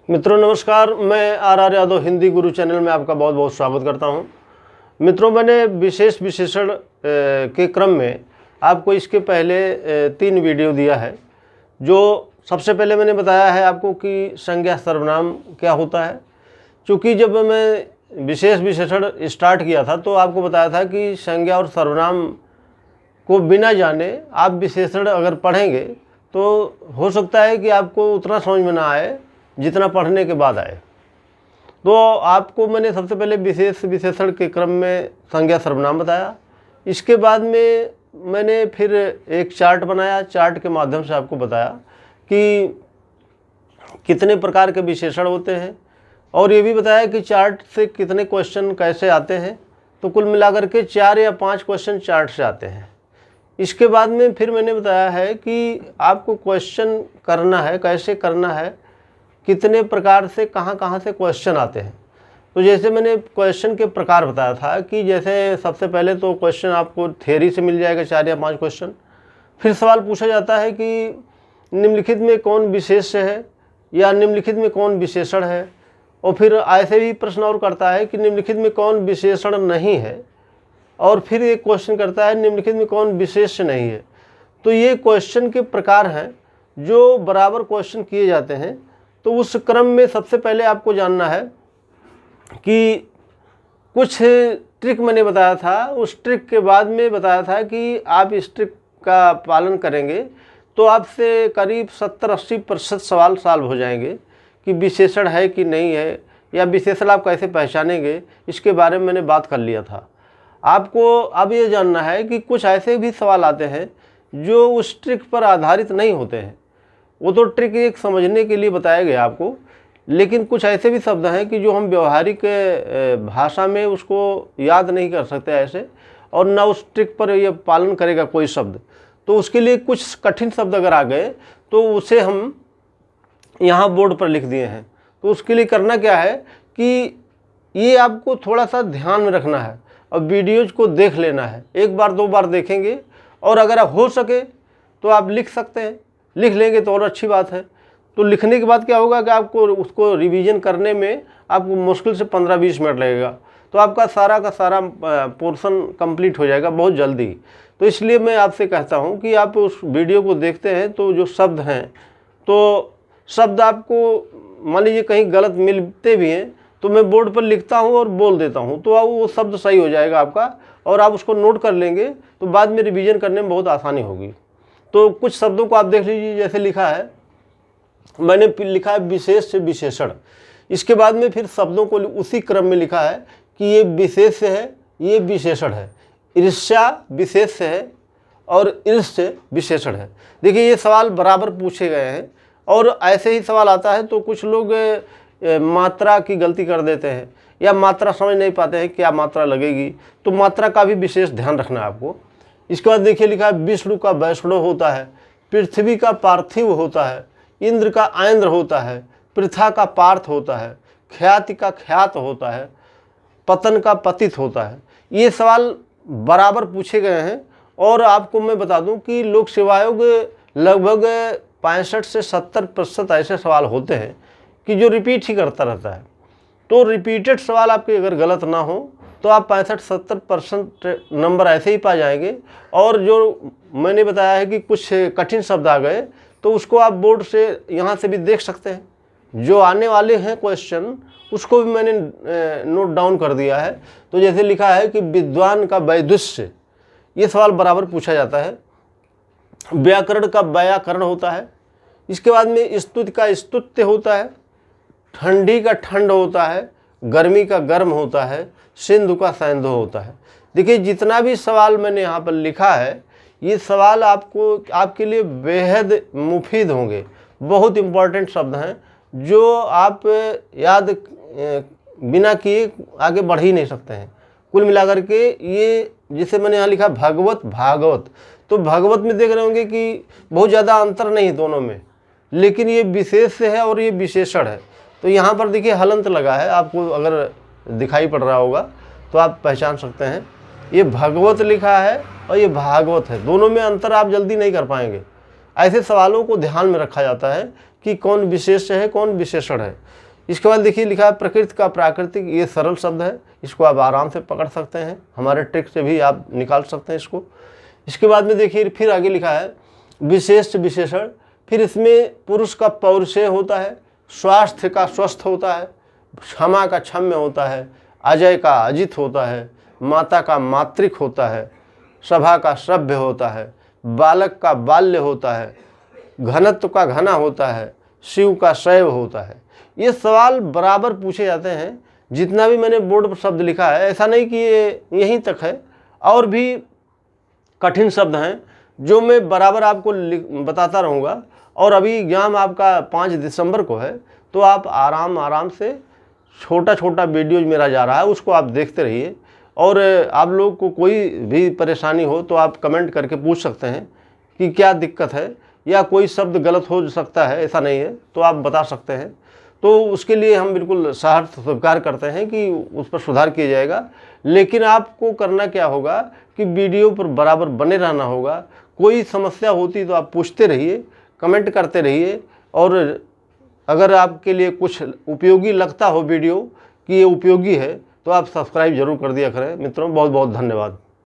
मित्रों नमस्कार, मैं are Yadav Hindi Guru channel में आपका बहुत बहुत स्वागत करता हूं। मित्रों, मैंने विशेष विशेषण के क्रम में आपको इसके पहले 3 वीडियो दिया है। जो सबसे पहले मैंने बताया है आपको कि संज्ञा सर्वनाम क्या होता है। चूँकि जब मैं विशेष विशेषण स्टार्ट किया था तो आपको बताया था कि संज्ञा और सर्वनाम को बिना जाने आप विशेषण अगर पढ़ेंगे तो हो सकता है कि आपको उतना समझ में ना आए जितना पढ़ने के बाद आए। तो आपको मैंने सबसे पहले विशेष विशेषण के क्रम में संज्ञा सर्वनाम बताया। इसके बाद में मैंने फिर एक चार्ट बनाया। चार्ट के माध्यम से आपको बताया कि कितने प्रकार के विशेषण होते हैं और ये भी बताया कि चार्ट से कितने क्वेश्चन कैसे आते हैं। तो कुल मिलाकर के 4 या 5 क्वेश्चन चार्ट से आते हैं। इसके बाद में फिर मैंने बताया है कि आपको क्वेश्चन करना है, कैसे करना है, कितने प्रकार से कहाँ से क्वेश्चन आते हैं। तो जैसे मैंने क्वेश्चन के प्रकार बताया था कि जैसे सबसे पहले तो क्वेश्चन आपको थ्योरी से मिल जाएगा 4 या 5 क्वेश्चन। फिर सवाल पूछा जाता है कि निम्नलिखित में कौन विशेष्य है या निम्नलिखित में कौन विशेषण है। और फिर ऐसे भी प्रश्न और करता है कि निम्नलिखित में कौन विशेषण नहीं है। और फिर एक क्वेश्चन करता है निम्नलिखित में कौन विशेष्य नहीं है। तो ये क्वेश्चन के प्रकार हैं जो बराबर क्वेश्चन किए जाते हैं। तो उस क्रम में सबसे पहले आपको जानना है कि कुछ ट्रिक मैंने बताया था। उस ट्रिक के बाद में बताया था कि आप इस ट्रिक का पालन करेंगे तो आपसे करीब 70-80% सवाल सॉल्व हो जाएंगे कि विशेषण है कि नहीं है या विशेषण आप कैसे पहचानेंगे, इसके बारे में मैंने बात कर लिया था। आपको अब ये जानना है कि कुछ ऐसे भी सवाल आते हैं जो उस ट्रिक पर आधारित नहीं होते हैं। वो तो ट्रिक एक समझने के लिए बताया गया आपको, लेकिन कुछ ऐसे भी शब्द हैं कि जो हम व्यवहारिक भाषा में उसको याद नहीं कर सकते ऐसे, और ना उस ट्रिक पर ये पालन करेगा कोई शब्द। तो उसके लिए कुछ कठिन शब्द अगर आ गए तो उसे हम यहाँ बोर्ड पर लिख दिए हैं। तो उसके लिए करना क्या है कि ये आपको थोड़ा सा ध्यान में रखना है और वीडियोज को देख लेना है। 1 बार 2 बार देखेंगे और अगर आप हो सके तो आप लिख सकते हैं, लिख लेंगे तो और अच्छी बात है। तो लिखने के बाद क्या होगा कि आपको उसको रिवीजन करने में आपको मुश्किल से 15-20 मिनट लगेगा। तो आपका सारा का सारा पोर्शन कंप्लीट हो जाएगा बहुत जल्दी। तो इसलिए मैं आपसे कहता हूं कि आप उस वीडियो को देखते हैं तो जो शब्द हैं, तो शब्द आपको मान लीजिए कहीं गलत मिलते भी हैं तो मैं बोर्ड पर लिखता हूँ और बोल देता हूँ, तो वो शब्द सही हो जाएगा आपका और आप उसको नोट कर लेंगे तो बाद में रिवीजन करने में बहुत आसानी होगी। तो कुछ शब्दों को आप देख लीजिए। जैसे लिखा है, मैंने लिखा है विशेष से विशेषण। इसके बाद में फिर शब्दों को उसी क्रम में लिखा है कि ये विशेष है, ये विशेषण है। ईर्ष्या विशेष है और ईर्ष्य विशेषण है। देखिए ये सवाल बराबर पूछे गए हैं और ऐसे ही सवाल आता है तो कुछ लोग मात्रा की गलती कर देते हैं या मात्रा समझ नहीं पाते हैं क्या मात्रा लगेगी। तो मात्रा का भी विशेष ध्यान रखना है आपको। इसके बाद देखिए लिखा है विष्णु का वैष्णव होता है, पृथ्वी का पार्थिव होता है, इंद्र का ऐन्द्र होता है, पृथा का पार्थ होता है, ख्याति का ख्यात होता है, पतन का पतित होता है। ये सवाल बराबर पूछे गए हैं। और आपको मैं बता दूं कि लोक सेवा आयोग लगभग 65 से 70% ऐसे सवाल होते हैं कि जो रिपीट ही करता रहता है। तो रिपीटेड सवाल आपके अगर गलत ना हो तो आप 65-70% नंबर ऐसे ही पा जाएंगे। और जो मैंने बताया है कि कुछ कठिन शब्द आ गए तो उसको आप बोर्ड से यहाँ से भी देख सकते हैं। जो आने वाले हैं क्वेश्चन उसको भी मैंने नोट डाउन कर दिया है। तो जैसे लिखा है कि विद्वान का वैदुष्य, ये सवाल बराबर पूछा जाता है। व्याकरण का व्याकरण होता है। इसके बाद में स्तुति का स्तुत्य होता है, ठंडी का ठंड होता है, गर्मी का गर्म होता है, सिंधु का सैंधु होता है। देखिए जितना भी सवाल मैंने यहाँ पर लिखा है ये सवाल आपके लिए बेहद मुफीद होंगे। बहुत इम्पॉर्टेंट शब्द हैं जो आप याद बिना किए आगे बढ़ ही नहीं सकते हैं। कुल मिलाकर के ये जिसे मैंने यहाँ लिखा भगवत भागवत, तो भगवत में देख रहे होंगे कि बहुत ज़्यादा अंतर नहीं है दोनों में, लेकिन ये विशेष है और ये विशेषण है। तो यहाँ पर देखिए हलंत लगा है, आपको अगर दिखाई पड़ रहा होगा तो आप पहचान सकते हैं। ये भगवत लिखा है और ये भागवत है, दोनों में अंतर आप जल्दी नहीं कर पाएंगे। ऐसे सवालों को ध्यान में रखा जाता है कि कौन विशेष है कौन विशेषण है। इसके बाद देखिए लिखा है प्रकृति का प्राकृतिक, ये सरल शब्द है, इसको आप आराम से पकड़ सकते हैं, हमारे ट्रिक से भी आप निकाल सकते हैं इसको। इसके बाद में देखिए फिर आगे लिखा है विशेष विशेषण, फिर इसमें पुरुष का पौरुषेय होता है, स्वास्थ्य का स्वस्थ होता है, क्षमा का क्षम्य होता है, अजय का अजित होता है, माता का मातृक होता है, सभा का सभ्य होता है, बालक का बाल्य होता है, घनत्व का घना होता है, शिव का शैव होता है। ये सवाल बराबर पूछे जाते हैं। जितना भी मैंने बोर्ड पर शब्द लिखा है, ऐसा नहीं कि ये यहीं तक है, और भी कठिन शब्द हैं जो मैं बराबर आपको बताता रहूँगा। और अभी एग्ज़ाम आपका 5 दिसंबर को है, तो आप आराम से छोटा छोटा वीडियो मेरा जा रहा है उसको आप देखते रहिए। और आप लोग को कोई भी परेशानी हो तो आप कमेंट करके पूछ सकते हैं कि क्या दिक्कत है, या कोई शब्द गलत हो सकता है, ऐसा नहीं है, तो आप बता सकते हैं। तो उसके लिए हम बिल्कुल सहर्ष स्वीकार करते हैं कि उस पर सुधार किया जाएगा। लेकिन आपको करना क्या होगा कि वीडियो पर बराबर बने रहना होगा। कोई समस्या होती तो आप पूछते रहिए, कमेंट करते रहिए, और अगर आपके लिए कुछ उपयोगी लगता हो वीडियो कि ये उपयोगी है तो आप सब्सक्राइब जरूर कर दिया करें। मित्रों बहुत बहुत धन्यवाद।